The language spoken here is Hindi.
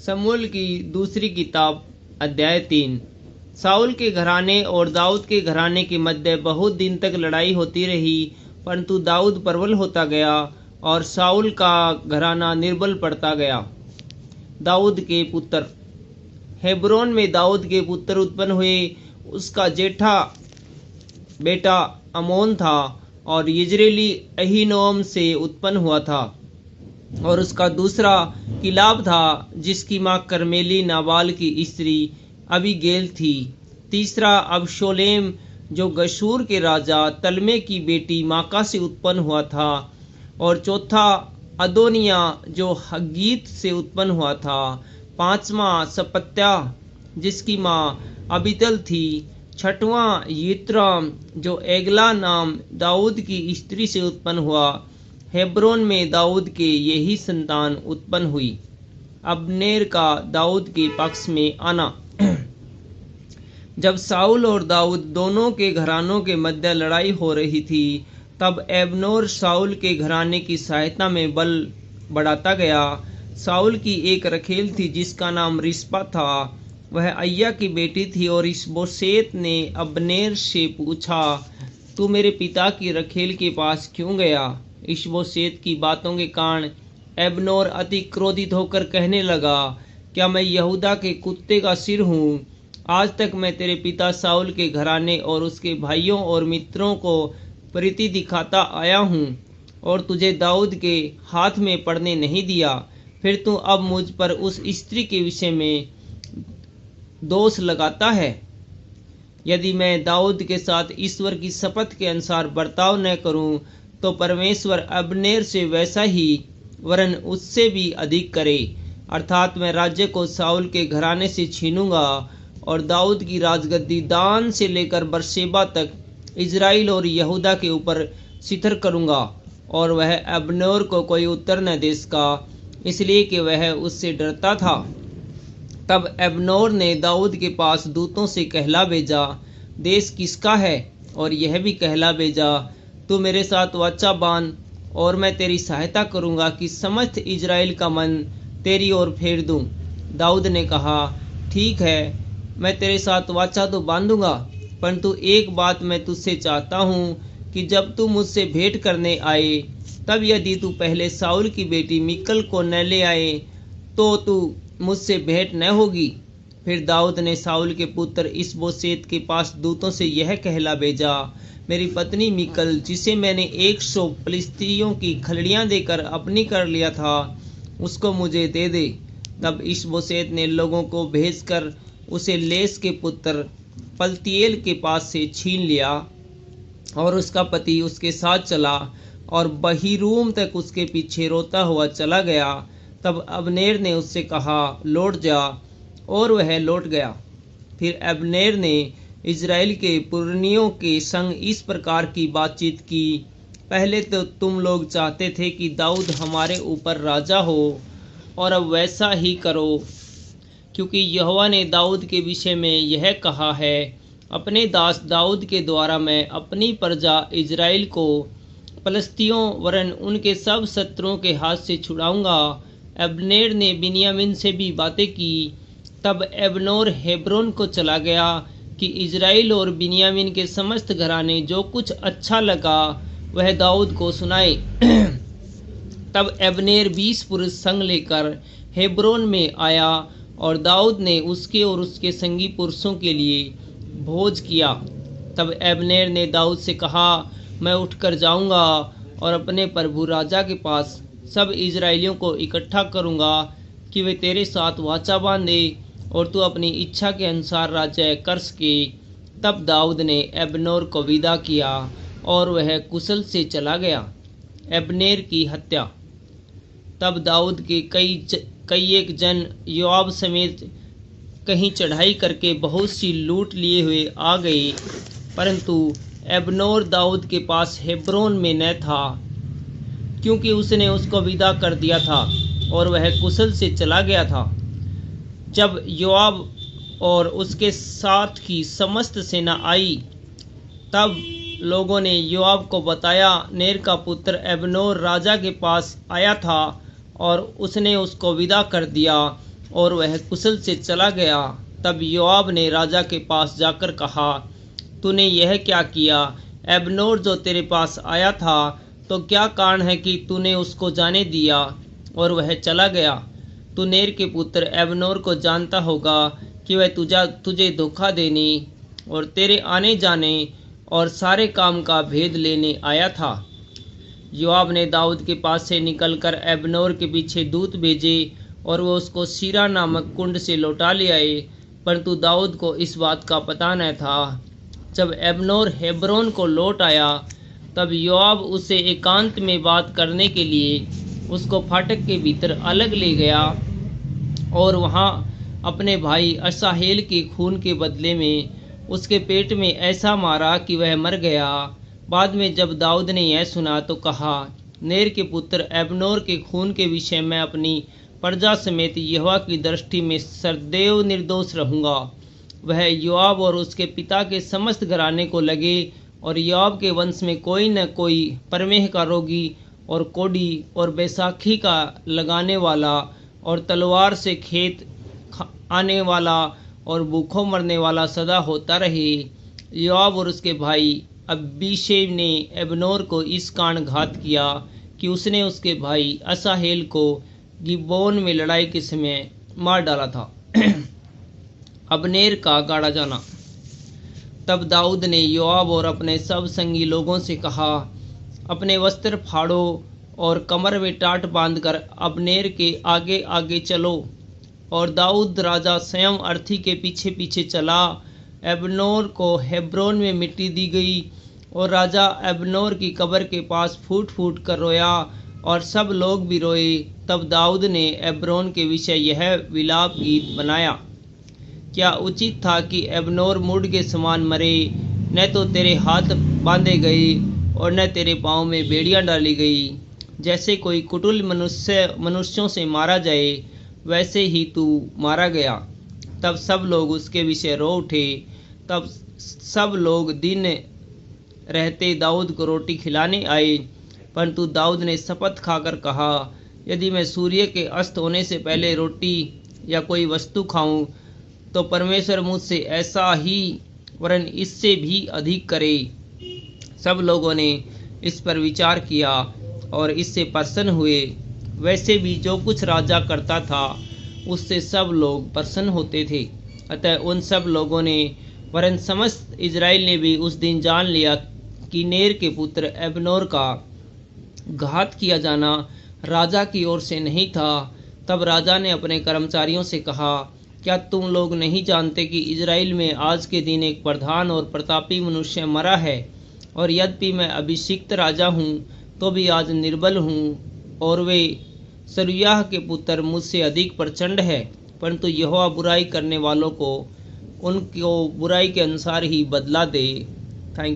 शमूएल की दूसरी किताब अध्याय 3। साउल के घराने और दाऊद के घराने के मध्य बहुत दिन तक लड़ाई होती रही, परंतु दाऊद प्रबल होता गया और साउल का घराना निर्बल पड़ता गया। दाऊद के पुत्र। हेब्रोन में दाऊद के पुत्र उत्पन्न हुए। उसका जेठा बेटा अमोन था और यिज्रेली अहीनोअम से उत्पन्न हुआ था, और उसका दूसरा किलाब था जिसकी मां कर्मेली नाबाल की स्त्री अबीगेल थी। तीसरा अबशोलेम जो गशूर के राजा तलमे की बेटी माका से उत्पन्न हुआ था, और चौथा अदोनिया जो हगीत से उत्पन्न हुआ था। पांचवा सपत्या जिसकी मां अबीतल थी। छठवां यित्राम जो एगला नाम दाऊद की स्त्री से उत्पन्न हुआ। हेब्रोन में दाऊद के यही संतान उत्पन्न हुई। अब्नेर का दाऊद के पक्ष में आना। जब साउल और दाऊद दोनों के घरानों के मध्य लड़ाई हो रही थी, तब एबनोर साउल के घराने की सहायता में बल बढ़ाता गया। साउल की एक रखेल थी जिसका नाम रिस्पा था। वह अय्या की बेटी थी, और इशबोशेत ने अब्नेर से पूछा, तू मेरे पिता की रखेल के पास क्यों गया? इशबोशेत की बातों के कारण एबनोर अति क्रोधित होकर कहने लगा, क्या मैं यहूदा के कुत्ते का सिर हूँ? आज तक मैं तेरे पिता साउल के घराने और उसके भाइयों और मित्रों को प्रीति दिखाता आया हूँ, और तुझे दाऊद के हाथ में पड़ने नहीं दिया। फिर तू अब मुझ पर उस स्त्री के विषय में दोष लगाता है। यदि मैं दाऊद के साथ ईश्वर की शपथ के अनुसार बर्ताव न करूं, तो परमेश्वर अब्नेर से वैसा ही वरन उससे भी अधिक करे, अर्थात मैं राज्य को साउल के घराने से छीनूंगा और दाऊद की राजगद्दी दान से लेकर बरशेबा तक इजराइल और यहूदा के ऊपर सिथर करूंगा। और वह अब्नेर को कोई उत्तर न दे सका, इसलिए कि वह उससे डरता था। तब अब्नेर ने दाऊद के पास दूतों से कहला भेजा, देश किसका है? और यह भी कहला भेजा, तू मेरे साथ वाचा बांध, और मैं तेरी सहायता करूंगा कि समस्त इजराइल का मन तेरी ओर फेर दूं। दाऊद ने कहा, ठीक है, मैं तेरे साथ वाचा तो बांधूंगा, परंतु एक बात मैं तुझसे चाहता हूँ कि जब तू मुझसे भेंट करने आए, तब यदि तू पहले साउल की बेटी मिकल को न ले आए, तो तू मुझसे भेंट न होगी। फिर दाऊद ने साउल के पुत्र इशबोशेत के पास दूतों से यह कहला भेजा, मेरी पत्नी मिकल, जिसे मैंने 100 फिलिस्तीयों की खलड़ियां देकर अपनी कर लिया था, उसको मुझे दे दे। तब इशबोशेत ने लोगों को भेजकर उसे लेस के पुत्र पलतीएल के पास से छीन लिया, और उसका पति उसके साथ चला और बहीरूम तक उसके पीछे रोता हुआ चला गया। तब अब्नेर ने उससे कहा, लौट जा, और वह लौट गया। फिर अब्नेर ने इजराइल के पुरनियों के संग इस प्रकार की बातचीत की, पहले तो तुम लोग चाहते थे कि दाऊद हमारे ऊपर राजा हो, और अब वैसा ही करो, क्योंकि यहोवा ने दाऊद के विषय में यह कहा है, अपने दास दाऊद के द्वारा मैं अपनी प्रजा इजराइल को फलिस्तियों वरन उनके सब शत्रुओं के हाथ से छुड़ाऊंगा। अब्नेर ने बिन्यामीन से भी बातें की। तब अब्नेर हेब्रोन को चला गया कि इजराइल और बिन्यामीन के समस्त घराने जो कुछ अच्छा लगा वह दाऊद को सुनाए। तब अब्नेर 20 पुरुष संग लेकर हेब्रोन में आया, और दाऊद ने उसके और उसके संगी पुरुषों के लिए भोज किया। तब अब्नेर ने दाऊद से कहा, मैं उठकर जाऊंगा और अपने प्रभु राजा के पास सब इजराइलियों को इकट्ठा करूंगा कि वे तेरे साथ वाचा बांधे, और तू अपनी इच्छा के अनुसार राज्य कर सके। तब दाऊद ने अब्नेर को विदा किया, और वह कुशल से चला गया। अब्नेर की हत्या। तब दाऊद के कई एक जन योआब समेत कहीं चढ़ाई करके बहुत सी लूट लिए हुए आ गए, परंतु अब्नेर दाऊद के पास हेब्रोन में न था, क्योंकि उसने उसको विदा कर दिया था और वह कुशल से चला गया था। जब योआब और उसके साथ की समस्त सेना आई, तब लोगों ने योआब को बताया, नेर का पुत्र अब्नेर राजा के पास आया था और उसने उसको विदा कर दिया। और वह कुशल से चला गया। तब योआब ने राजा के पास जाकर कहा, तूने यह क्या किया? अबनोर जो तेरे पास आया था, तो क्या कारण है कि तूने उसको जाने दिया और वह चला गया? तू नेर के पुत्र अबनोर को जानता होगा कि वह तुझे धोखा देने और तेरे आने जाने और सारे काम का भेद लेने आया था। योआब ने दाऊद के पास से निकलकर अबनोर के पीछे दूत भेजे और वो उसको सीरा नामक कुंड से लौटा ले आए, परंतु दाऊद को इस बात का पता न था। जब अबनोर हेब्रोन को लौट आया, तब योआब उसे एकांत में बात करने के लिए उसको फाटक के भीतर अलग ले गया और वहां अपने भाई असाहेल के खून के बदले में उसके पेट में ऐसा मारा कि वह मर गया। बाद में जब दाऊद ने यह सुना तो कहा, नेर के पुत्र अबनोर के खून के विषय में अपनी प्रजा समेत यहोवा की दृष्टि में सदैव निर्दोष रहूंगा। वह योआब और उसके पिता के समस्त घराने को लगे और योआब के वंश में कोई न कोई प्रमेह का रोगी और कोढ़ी और बैसाखी का लगाने वाला और तलवार से खेत आने वाला और भूखों मरने वाला सदा होता रहे। योआब और उसके भाई अबीशै ने अबनोर को इस कारण घात किया कि उसने उसके भाई असाहेल को गिबोन में लड़ाई के समय मार डाला था। अबनेर का गाड़ा जाना। तब दाऊद ने योआब और अपने सब संगी लोगों से कहा, अपने वस्त्र फाड़ो और कमर में टाट बांधकर अबनेर के आगे आगे चलो। और दाऊद राजा स्वयं अर्थी के पीछे पीछे चला। अबनोर को हेब्रोन में मिट्टी दी गई और राजा अबनोर की कब्र के पास फूट फूट कर रोया और सब लोग भी रोए। तब दाऊद ने अब्रोन के विषय यह विलाप गीत बनाया, क्या उचित था कि अबनोर मुड़ के समान मरे? न तो तेरे हाथ बांधे गए और न तेरे पाँव में बेड़ियां डाली गई। जैसे कोई कुटिल मनुष्यों से मारा जाए, वैसे ही तू मारा गया। तब सब लोग उसके विषय रो उठे। तब सब लोग दिन रहते दाऊद को रोटी खिलाने आए, परंतु दाऊद ने शपथ खाकर कहा, यदि मैं सूर्य के अस्त होने से पहले रोटी या कोई वस्तु खाऊं, तो परमेश्वर मुझसे ऐसा ही वरन इससे भी अधिक करे। सब लोगों ने इस पर विचार किया और इससे प्रसन्न हुए। वैसे भी जो कुछ राजा करता था, उससे सब लोग प्रसन्न होते थे। अतः उन सब लोगों ने वरन समस्त इजराइल ने भी उस दिन जान लिया कि नेर के पुत्र अबनोर का घात किया जाना राजा की ओर से नहीं था। तब राजा ने अपने कर्मचारियों से कहा, क्या तुम लोग नहीं जानते कि इजराइल में आज के दिन एक प्रधान और प्रतापी मनुष्य मरा है? और यद्यपि मैं अभिषिक्त राजा हूँ, तो भी आज निर्बल हूँ और वे सरूयाह के पुत्र मुझसे अधिक प्रचंड है। परंतु यहोवा बुराई करने वालों को उनको बुराई के अनुसार ही बदला दे।